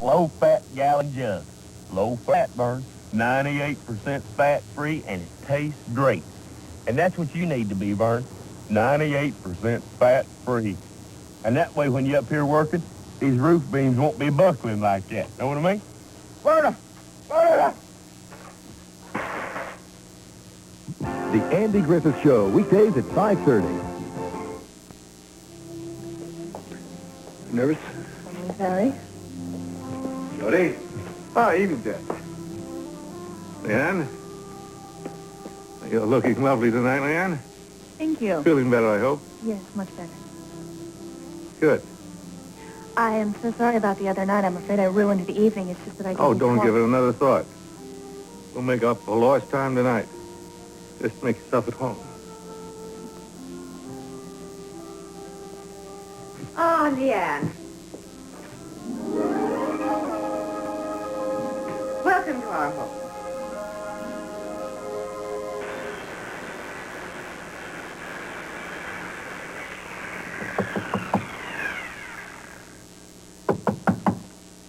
low-fat gallon jug. Low-fat, Vern. 98% fat-free, and it tastes great. And that's what you need to be, Vern. 98% fat-free. And that way, when you're up here working, these roof beams won't be buckling like that. Know what I mean? Verna! Verna! The Andy Griffith Show, weekdays at 5:30. Nervous? Very. Jody? Oh, evening, Dad. Leanne? You're looking lovely tonight, Leanne. Thank you. Feeling better, I hope. Yes, much better. Good. I am so sorry about the other night. I'm afraid I ruined the evening. It's just that I didn't Oh, don't talk. give it another thought. We'll make up for lost time tonight. Just make yourself at home. Oh, Leanne. Welcome to our home.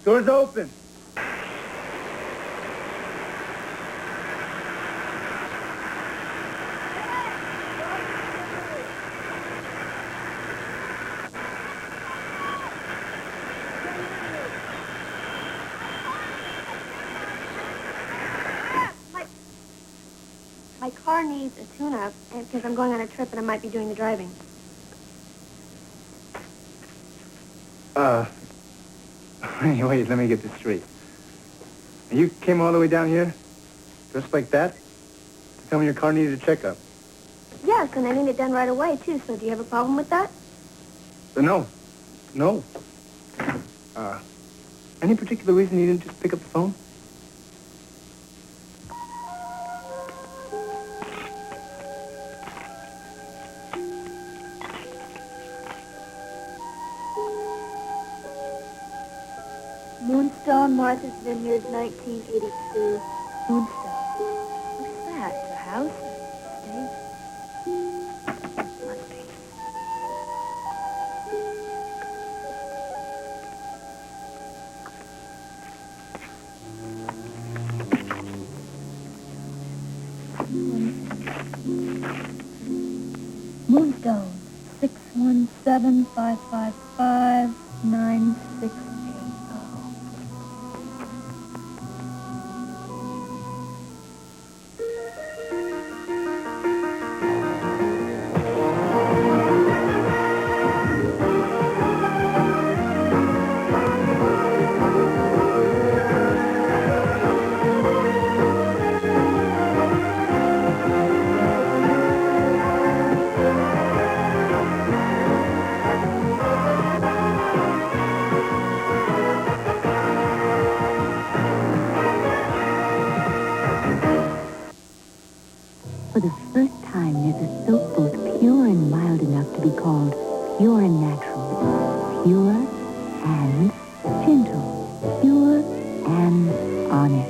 Door's open. My car needs a tune-up because I'm going on a trip and I might be doing the driving. Anyway, let me get this straight. You came all the way down here, dressed like that, to tell me your car needed a checkup. Yes, and I need it done right away, too. So do you have a problem with that? No. Any particular reason you didn't just pick up the phone? Moonstone, Martha's Vineyard, 1982. Moonstone. What's that? A house? A state? Must be. Moonstone, 617-555-9680. For the first time, there's a soap both pure and mild enough to be called pure and natural. Pure and gentle. Pure and honest.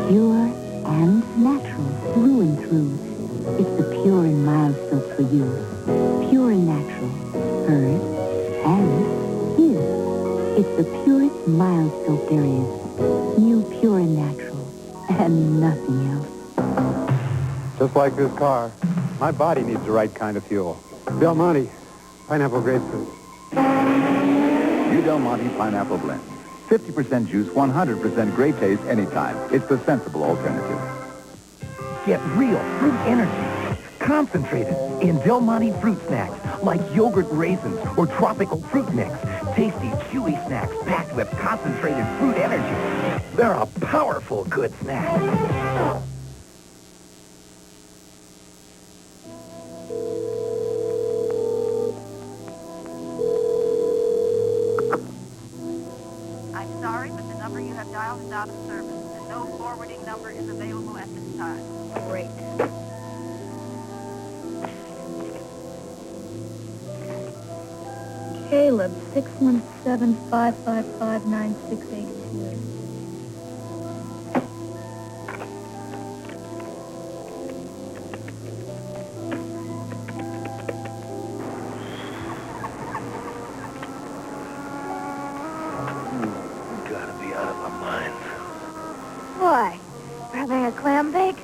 Pure and natural, through and through. It's the pure and mild soap for you. Pure and natural. Hers and his. It's the purest mild soap there is. New Pure and Natural. And nothing else. Just like this car, my body needs the right kind of fuel. Del Monte, pineapple grapefruit. New Del Monte Pineapple Blend. 50% juice, 100% great taste anytime. It's the sensible alternative. Get real fruit energy, concentrated in Del Monte fruit snacks like yogurt raisins or tropical fruit mix. Tasty, chewy snacks packed with concentrated fruit energy. They're a powerful good snack. I'm sorry, but the number you have dialed is out of service, and no forwarding number is available at this time. Great. Caleb, 617-555-9682. having a clam bake?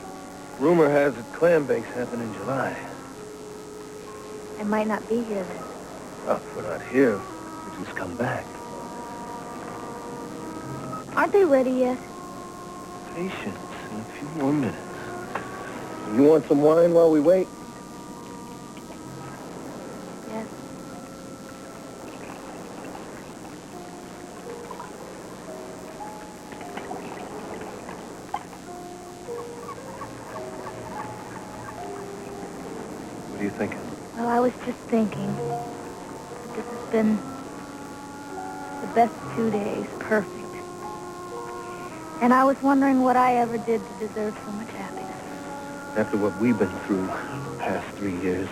Rumor has it clam bakes happen in July. I might not be here then. Oh, if we're not here, we just come back. Aren't they ready yet? Patience, in a few more minutes. You want some wine while we wait? Yes. What are you thinking? Well, I was just thinking that this has been the best 2 days. Perfect. And I was wondering what I ever did to deserve so much happiness. After what we've been through the past 3 years,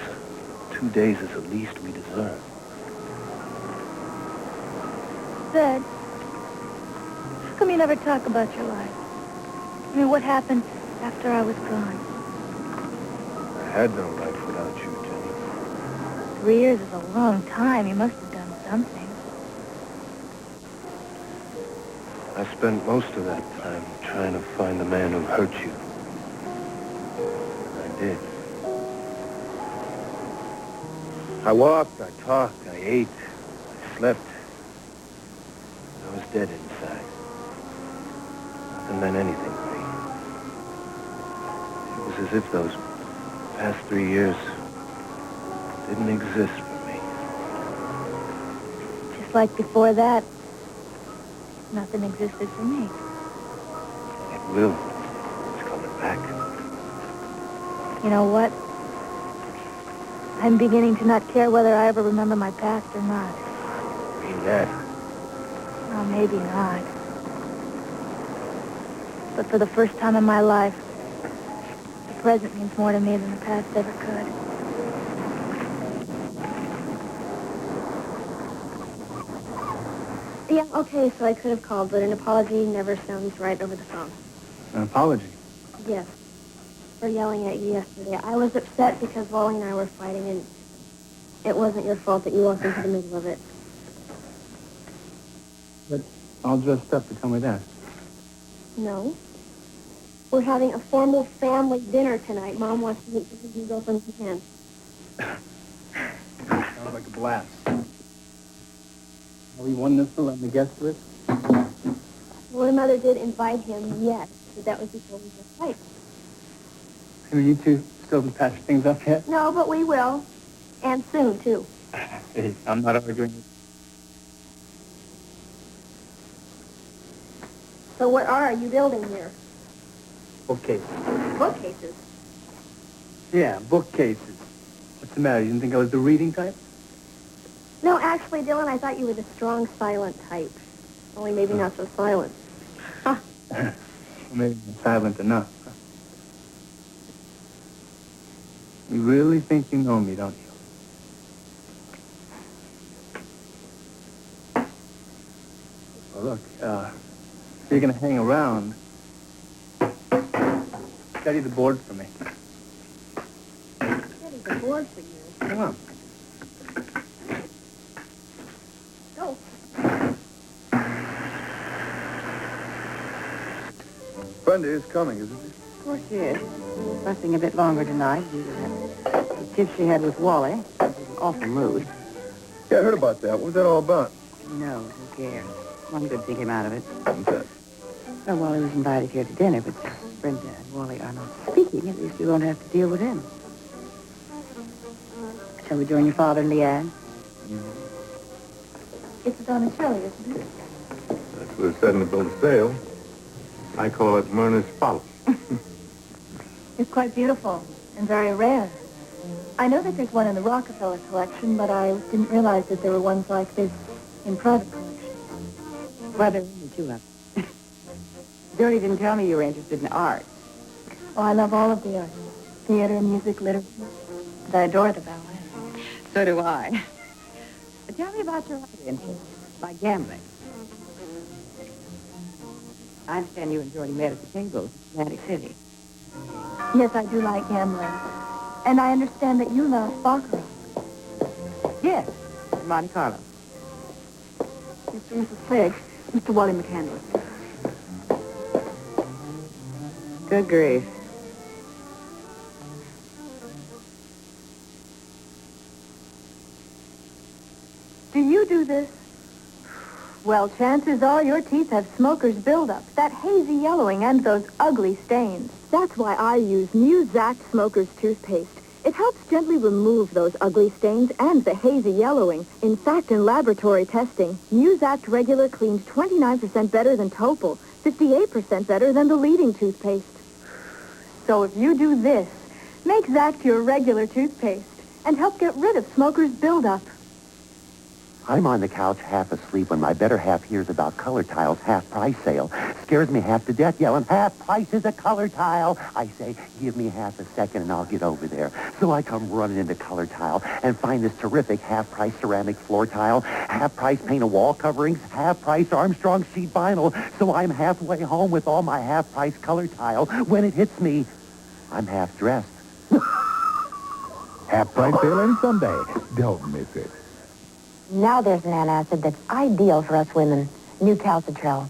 2 days is the least we deserve. Zed, how come you never talk about your life? I mean, what happened after I was gone? I had no life without you, Jenny. 3 years is a long time. You must have done something. I spent most of that time trying to find the man who hurt you. And I did. I walked, I talked, I ate, I slept. I was dead inside. Nothing meant anything to me. It was as if those past 3 years didn't exist for me. Just like before that, nothing existed for me. It will. It's coming back. You know what? I'm beginning to not care whether I ever remember my past or not. Mean that. Well, maybe not. But for the first time in my life, the present means more to me than the past ever could. Yeah, okay, so I could have called, but an apology never sounds right over the phone. An apology? Yes. For yelling at you yesterday. I was upset because Wally and I were fighting, and it wasn't your fault that you walked into the middle of it. But all dressed up to tell me that. No. We're having a formal family dinner tonight. Mom wants to meet with you girlfriends again. Sounds like a blast. Are we wonderful on the guest list? Well, her mother did invite him, yes, but that was before we were fighting. Hey, you two still haven't patched things up yet? No, but we will. And soon, too. Hey, I'm not arguing. So what are you building here? Bookcases. Bookcases. Yeah, bookcases. What's the matter? You didn't think I was the reading type? No, actually, Dylan, I thought you were the strong, silent type. Only maybe not so silent. Well, maybe not silent enough. You really think you know me, don't you? Well, look, if you're going to hang around, study the board for me. Study the board for you. Come on. Go. Brenda is coming, isn't she? Of course she is. Resting a bit longer tonight due to the tiff she had with Wally. She was in an awful mood. Yeah, I heard about that. What was that all about? No, who cares? One good thing came out of it. What's that? Well, Wally was invited here to dinner, but Brenda and Wally are not speaking. At least we won't have to deal with him. Shall we join your father and Leanne? It's a Donatelli, isn't it? That's what it said in the bill of sale. I call it Myrna's Folly. It's quite beautiful and very rare. I know that there's one in the Rockefeller collection, but I didn't realize that there were ones like this in private collections. Well, there are only two of them. Dirty didn't tell me you were interested in art. Oh, I love all of the arts. Theater, music, literature. And I adore the ballet. So do I. But tell me about your other interests, like gambling. I understand you and Jordy met at the table in Atlantic City. Yes, I do like gambling. And I understand that you love baccarat. Yes, in Monte Carlo. Mr. and Mrs. Clegg, Mr. Wally McCandless. Good grief. Do you do this? Well, chances are your teeth have smoker's buildup, that hazy yellowing, and those ugly stains. That's why I use Muzak Smoker's toothpaste. It helps gently remove those ugly stains and the hazy yellowing. In fact, in laboratory testing, Muzak Regular cleaned 29% better than Topol, 58% better than the leading toothpaste. So if you do this, make Zact your regular toothpaste and help get rid of smoker's buildup. I'm on the couch half asleep when my better half hears about Color Tile's half-price sale. Scares me half to death, yelling, "Half price is a Color Tile!" I say, "Give me half a second and I'll get over there." So I come running into Color Tile and find this terrific half-price ceramic floor tile, half-price painted wall coverings, half-price Armstrong sheet vinyl. So I'm halfway home with all my half-price Color Tile. When it hits me, I'm half-dressed. Half-price sale in Sunday. Don't miss it. Now there's an antacid that's ideal for us women, New Calcitrel.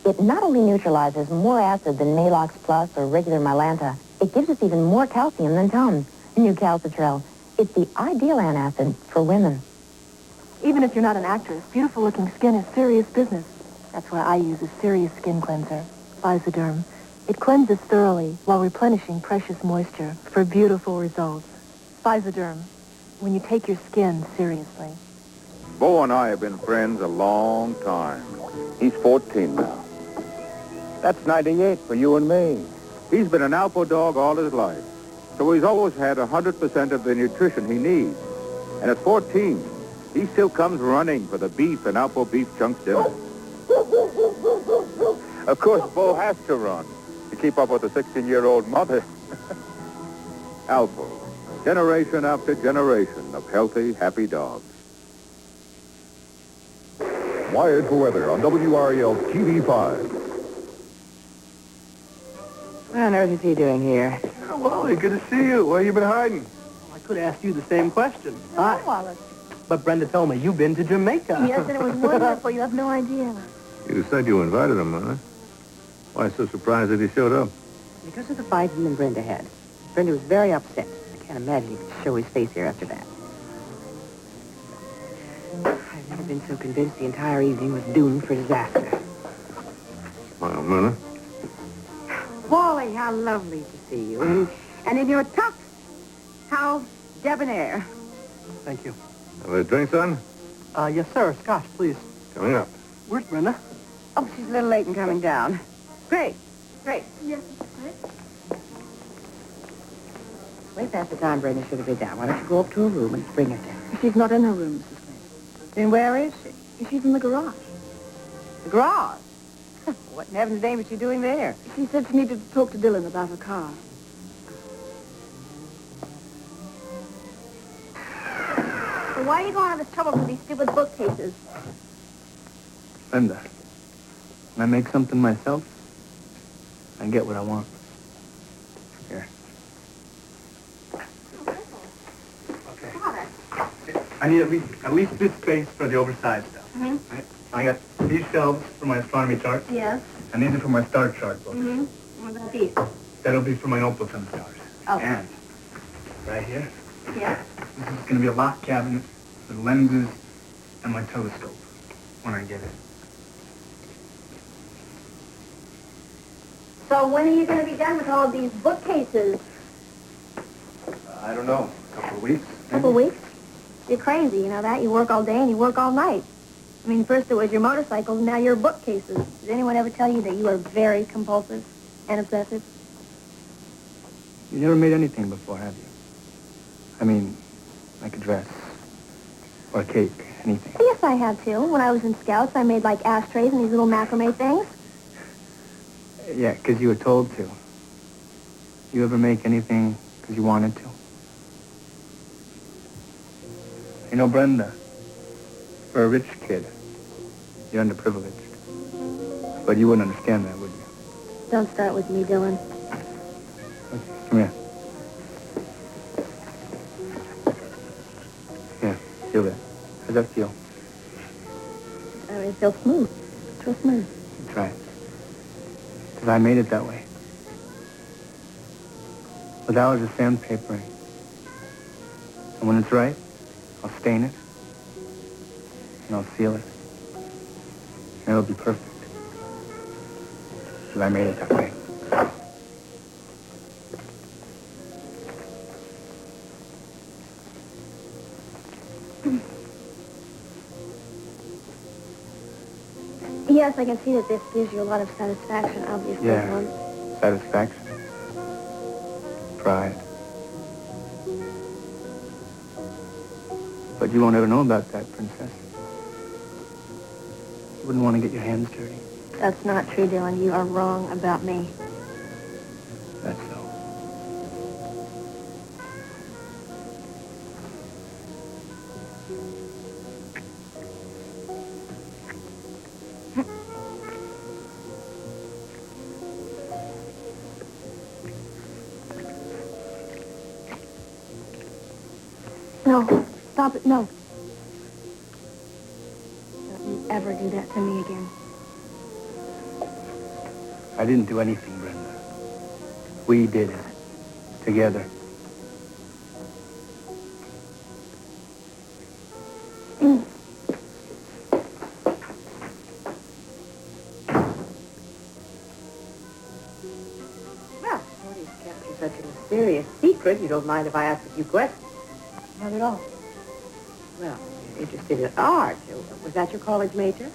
It not only neutralizes more acid than Malox Plus or regular Mylanta, it gives us even more calcium than Tums. New Calcitrel. It's the ideal antacid for women. Even if you're not an actress, beautiful-looking skin is serious business. That's why I use a serious skin cleanser, Physoderm. It cleanses thoroughly while replenishing precious moisture for beautiful results. Physoderm, when you take your skin seriously. Bo and I have been friends a long time. He's 14 now. That's 98 for you and me. He's been an Alpo dog all his life, so he's always had 100% of the nutrition he needs. And at 14, he still comes running for the beef and Alpo beef chunks dinner. Of course, Bo has to run to keep up with the 16-year-old mother. Alpo, generation after generation of healthy, happy dogs. Wired for weather on WREL TV5. What on earth is he doing here? Oh, Wally, good to see you. Where you been hiding? I could ask you the same question. Hi, Wallace. But Brenda told me you've been to Jamaica. Yes, and it was wonderful. You have no idea. You said you invited him, huh? Why so surprised that he showed up? Because of the fight he and Brenda had. Brenda was very upset. I can't imagine he could show his face here after that. I've never been so convinced the entire evening was doomed for disaster. Well, Myrna. Wally, how lovely to see you. And in your tux, how debonair. Thank you. Have a drink, son? Yes, sir. Scotch, please. Coming up. Where's Brenda? Oh, she's a little late in coming down. Great. Yes, Way past the time Brenda should have been down. Why don't you go up to her room and bring her down? She's not in her room, Mrs. Smith. Then where is she? She's in the garage. The garage? What in heaven's name is she doing there? She said she needed to talk to Dylan about her car. So why are you going to this trouble with these stupid bookcases? Brenda, when I make something myself, I get what I want. Here. Okay. I need at least this space for the oversized stuff. Mm-hmm. Right? I got these shelves for my astronomy charts. Yes. And these are for my star chart books. Mm-hmm. What about these? That'll be for my Opalton stars. Oh. And right here, Yeah. this is going to be a lock cabinet with lenses and my telescope when I get it. So when are you going to be done with all of these bookcases? I don't know. A couple of weeks? A couple weeks? You're crazy, you know that? You work all day and you work all night. I mean, first it was your motorcycles, now your bookcases. Did anyone ever tell you that you are very compulsive and obsessive? You never made anything before, have you? I mean, like a dress or a cake, anything. Yes, I have too. When I was in Scouts, I made like ashtrays and these little macrame things. Yeah, because you were told to. You ever make anything because you wanted to? You know, Brenda, for a rich kid, you're underprivileged. But you wouldn't understand that, would you? Don't start with me, Dylan. Okay, come here. Here, feel that. How's that feel? I mean, it feels smooth. It's real smooth. Try it. Because I made it that way. With allergy sandpapering. And when it's right, I'll stain it. And I'll seal it. And it'll be perfect. Because I made it that way. Yes, I can see that this gives you a lot of satisfaction, obviously. Yeah. Norm. Satisfaction. Pride. But you won't ever know about that, Princess. You wouldn't want to get your hands dirty. That's not true, Dylan. You are wrong about me. That's so. No, stop it, no. Don't you ever do that to me again. I didn't do anything, Brenda. We did it. Together. Well, Shorty's kept you such a mysterious secret. You don't mind if I ask a few questions? Not at all. Well, you're interested in art. Was that your college major?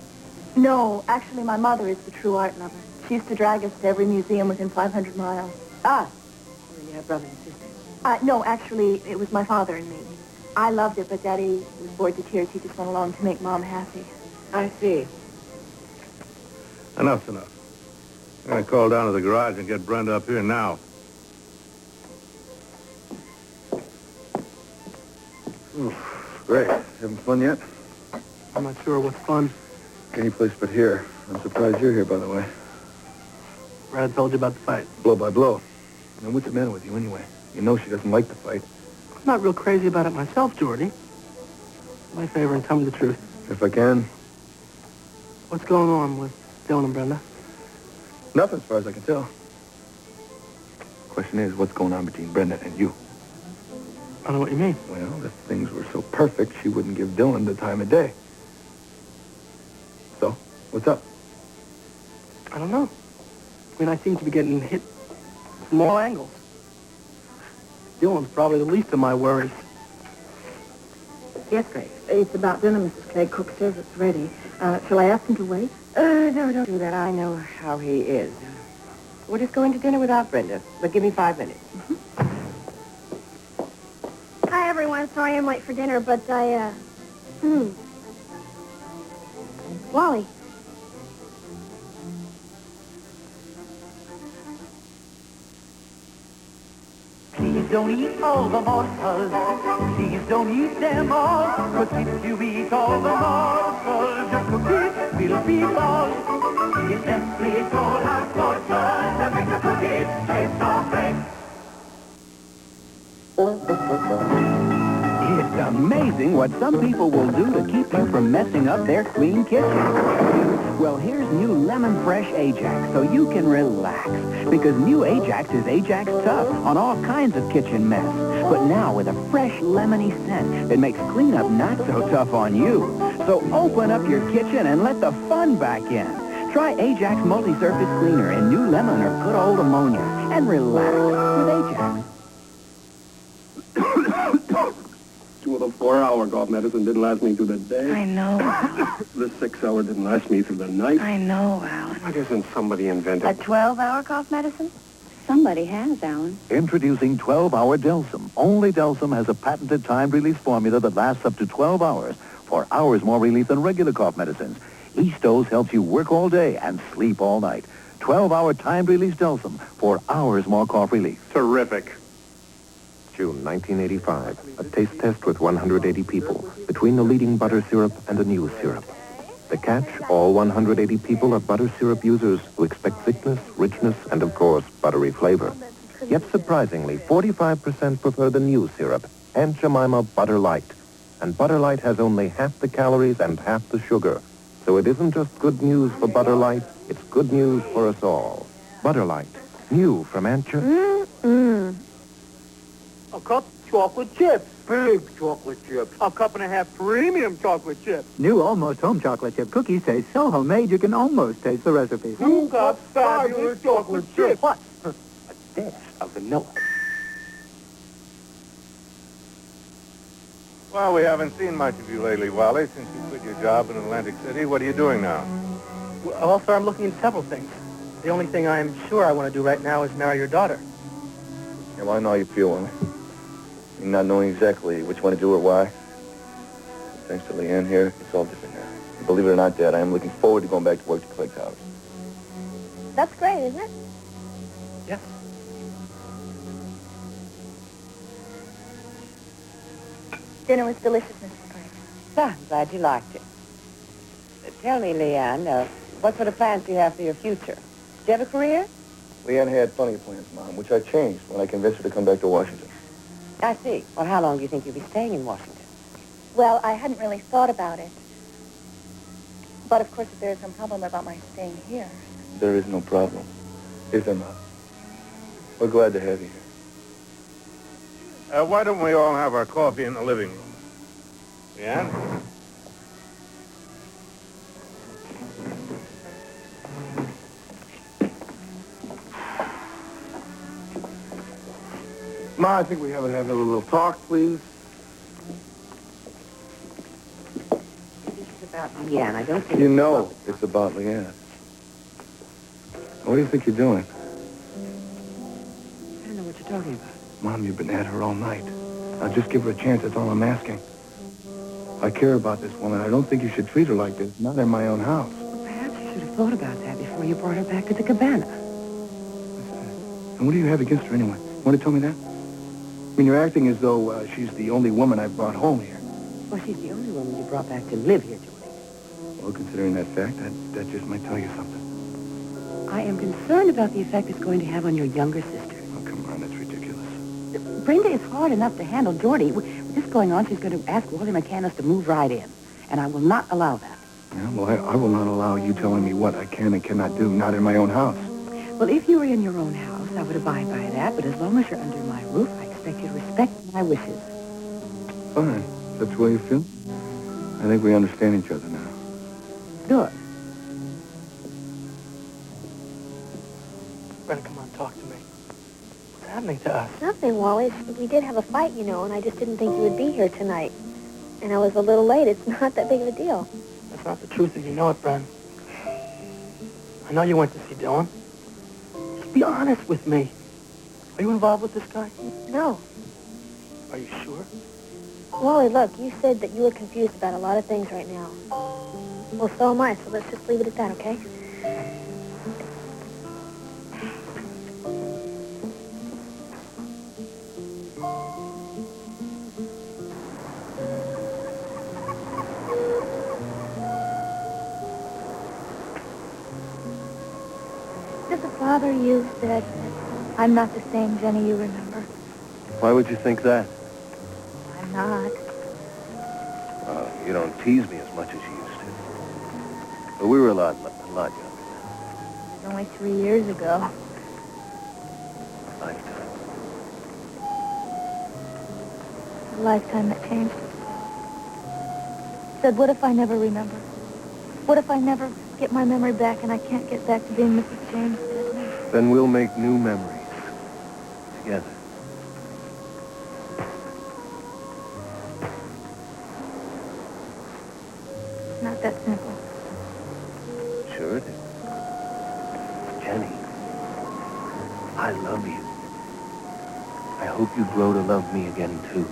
No, actually, my mother is the true art lover. She used to drag us to every museum within 500 miles. Ah. Well, you have brothers and sisters. No, actually, it was my father and me. I loved it, but Daddy was bored to tears. He just went along to make Mom happy. I see. Enough's enough. I'm going to call down to the garage and get Brenda up here now. Great. Having fun yet? I'm not sure what's fun. Any place but here. I'm surprised you're here, by the way. Brad told you about the fight. Blow by blow. Now, what's the matter with you anyway? You know she doesn't like the fight. I'm not real crazy about it myself, Jordy. Do me a favor and tell me the truth. If I can. What's going on with Dylan and Brenda? Nothing as far as I can tell. Question is, what's going on between Brenda and you? I don't know what you mean. Well, if things were so perfect, she wouldn't give Dylan the time of day. So, what's up? I don't know. I mean, I seem to be getting hit from all angles. Dylan's probably the least of my worries. Yes, Grace. It's about dinner, Mrs. Clegg. Cook says it's ready. Shall I ask him to wait? No, don't do that. I know how he is. We're just going to dinner without Brenda, but give me 5 minutes. Hi, everyone. Sorry I'm late for dinner, but Wally. Please don't eat all the morsels. Please don't eat them all. 'Cause if you eat all the morsels, your cookies will be bald. It's Nestle Toll House Fortune that makes the cookies taste so great. It's amazing what some people will do to keep you from messing up their clean kitchen. Well, here's new Lemon Fresh Ajax, so you can relax. Because new Ajax is Ajax Tough on all kinds of kitchen mess. But now with a fresh lemony scent that makes cleanup not so tough on you. So open up your kitchen and let the fun back in. Try Ajax Multi-Surface Cleaner in new lemon or good old ammonia. And relax with Ajax. 2 of the 4-hour cough medicine didn't last me through the day. I know. The 6-hour didn't last me through the night. I know, Alan. Why doesn't somebody invent A it? 12-hour cough medicine? Somebody has, Alan. Introducing 12-Hour Delsum. Only Delsum has a patented time-release formula that lasts up to 12 hours for hours more relief than regular cough medicines. Each dose helps you work all day and sleep all night. 12-hour time-release Delsum for hours more cough relief. Terrific. June 1985, a taste test with 180 people between the leading butter syrup and a new syrup. The catch, all 180 people are butter syrup users who expect thickness, richness, and of course, buttery flavor. Yet surprisingly, 45% prefer the new syrup, Aunt Jemima Butter Light. And Butter Light has only half the calories and half the sugar. So it isn't just good news for Butter Light, it's good news for us all. Butter Light, new from Aunt Jemima. chocolate chips. Big chocolate chips. A cup and a half premium chocolate chips. New Almost Home chocolate chip cookies taste so homemade you can almost taste the recipe. 2 cups fabulous chocolate chips. What? A dash of vanilla. Well, we haven't seen much of you lately, Wally, since you quit your job in Atlantic City. What are you doing now? Well, sir, I'm looking at several things. The only thing I'm sure I want to do right now is marry your daughter. Yeah, well, I know how you feel, Willie. You're not knowing exactly which one to do or why. Thanks to Leanne here, it's all different now. And believe it or not, Dad, I am looking forward to going back to work at Clegg Towers. That's great, isn't it? Yes. Dinner was delicious, Mrs. Price. So, I'm glad you liked it. Tell me, Leanne, what sort of plans do you have for your future? Do you have a career? Leanne had plenty of plans, Mom, which I changed when I convinced her to come back to Washington. I see. Well, how long do you think you'll be staying in Washington? Well, I hadn't really thought about it. But, of course, if there's some problem about my staying here. There is no problem. Is there, Mom? We're glad to have you here. Why don't we all have our coffee in the living room? Leanne? Ma, I think we haven't had a little talk, please. This is about Leanne. I don't think... You know it's about Leanne. What do you think you're doing? I don't know what you're talking about. Mom, you've been at her all night. Now, just give her a chance, that's all I'm asking. I care about this woman. I don't think you should treat her like this, not in my own house. Well, perhaps you should have thought about that before you brought her back to the cabana. And what do you have against her anyway? Want to tell me that? I mean, you're acting as though she's the only woman I've brought home here. Well, she's the only woman you brought back to live here, Geordie. Well, considering that fact, that just might tell you something. I am concerned about the effect it's going to have on your younger sister. Oh, come on, that's ridiculous. Brenda is hard enough to handle, Geordie. With this going on, she's going to ask Wally McCandless to move right in. And I will not allow that. Yeah, well, I will not allow you telling me what I can and cannot do, not in my own house. Well, if you were in your own house, I would abide by that. But as long as you're under my roof, I expect you to respect my wishes. Fine. If that's the way you feel. I think we understand each other now. Good. Brenda, come on, talk to me. What's happening to us? Nothing, Wally. We did have a fight, you know, and I just didn't think you would be here tonight. And I was a little late. It's not that big of a deal. That's not the truth, and you know it, Brenda. I know you went to see Dylan. Just be honest with me. Are you involved with this guy? No. Are you sure? Wally, look, you said that you were confused about a lot of things right now. Well, so am I, so let's just leave it at that, okay? Does it bother you that I'm not the same Jenny you remember? Why would you think that? I'm not. You don't tease me as much as you used to. But we were a lot younger. It was only 3 years ago. Lifetime. A lifetime that changed. Said, what if I never remember? What if I never get my memory back and I can't get back to being Mrs. James Dedman? Then we'll make new memories. Together. It's not that simple. Sure it is. Jenny, I love you. I hope you grow to love me again, too.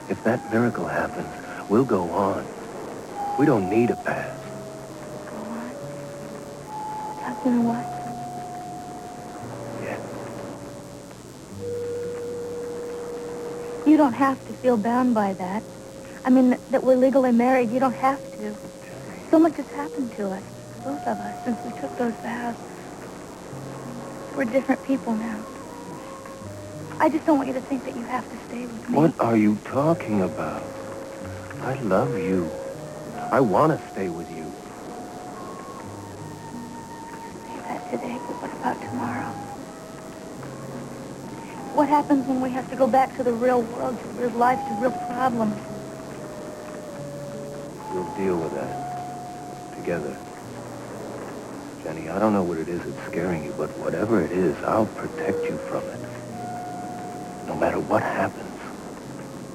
If that miracle happens, we'll go on. We don't need a past. Go on. Husband and wife. Yeah. You don't have to feel bound by that. I mean, that we're legally married. You don't have to. So much has happened to us, both of us, since we took those vows. We're different people now. I just don't want you to think that you have to stay with me. What are you talking about? I love you. I want to stay with you. Say that today, but what about tomorrow? What happens when we have to go back to the real world, to real life, to real problems? We'll deal with that together. Jenny, I don't know what it is that's scaring you, but whatever it is, I'll protect you from it. No matter what happens,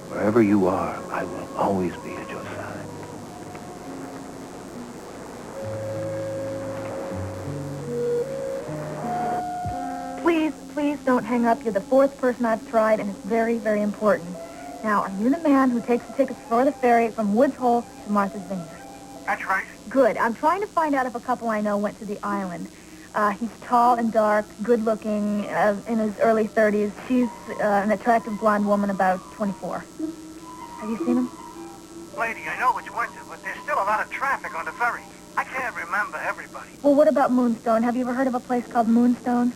wherever you are, I will always be at your side. Please don't hang up. You're the fourth person I've tried, and it's very, very important. Now, are you the man who takes the tickets for the ferry from Woods Hole to Martha's Vineyard? That's right. Good. I'm trying to find out if a couple I know went to the island. He's tall and dark, good-looking, in his early 30s. She's an attractive blonde woman, about 24. Have you seen him? Lady, I know it's winter, but there's still a lot of traffic on the ferry. I can't remember everybody. Well, what about Moonstone? Have you ever heard of a place called Moonstone?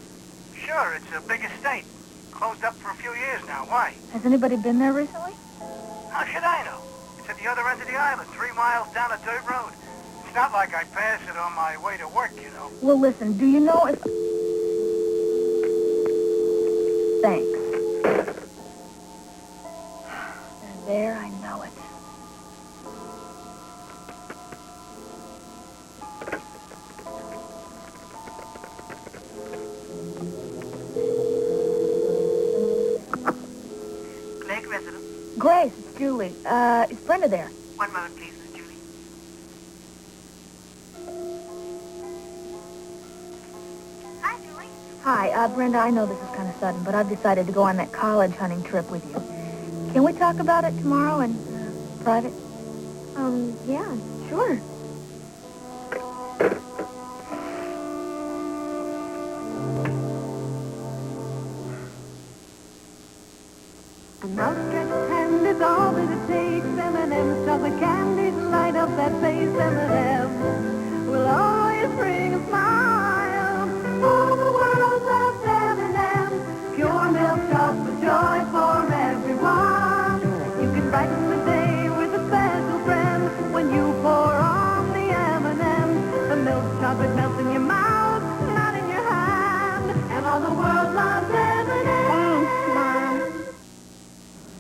Sure, it's a big estate. Closed up for a few years now. Why? Has anybody been there recently? How should I know? It's at the other end of the island, 3 miles down a dirt road. It's not like I pass it on my way to work, you know. Well, listen, do you know if... Thanks. There, I know it. Lake resident. Grace, it's Julie. Is Brenda there? 1 moment, please, Miss Julie. Hi, Julie. Hi, Brenda, I know this is kind of sudden, but I've decided to go on that college hunting trip with you. Can we talk about it tomorrow in private? Yeah, sure. An outstretched hand is all that it takes. M&M's chocolate candies light up that face. M&M's will always bring a smile. Oh, the world loves M&M's. Pure milk chocolate joy for everyone. You can brighten the day with a special friend when you pour on the M&M's. The milk chocolate melts in your mouth, not in your hand. And all the world loves M&M's.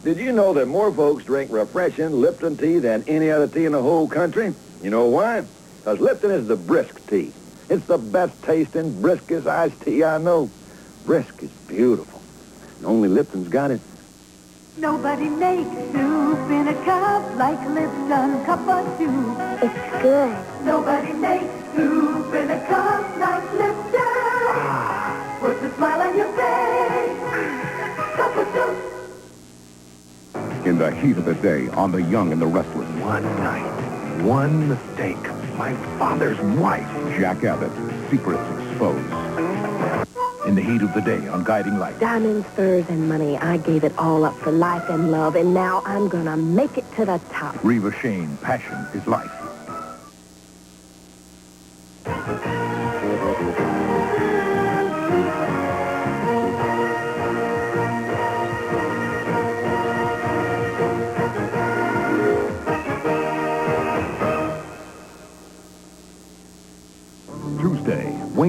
Did you know that more folks drink refreshing Lipton tea than any other tea in the whole country? You know why? Because Lipton is the brisk tea. It's the best tasting, briskest iced tea I know. Brisk is beautiful. And only Lipton's got it. Nobody makes soup in a cup like Lipton cup of soup. It's good. Nobody makes soup in a cup like Lipton. Puts a smile on your face. Cup of soup. In the heat of the day, on The Young and the Restless. One night, one mistake. My father's wife. Jack Abbott, secrets exposed. In the heat of the day on Guiding Light. Diamonds, furs, and money. I gave it all up for life and love, and now I'm gonna make it to the top. Reva Shane, Passion is Life.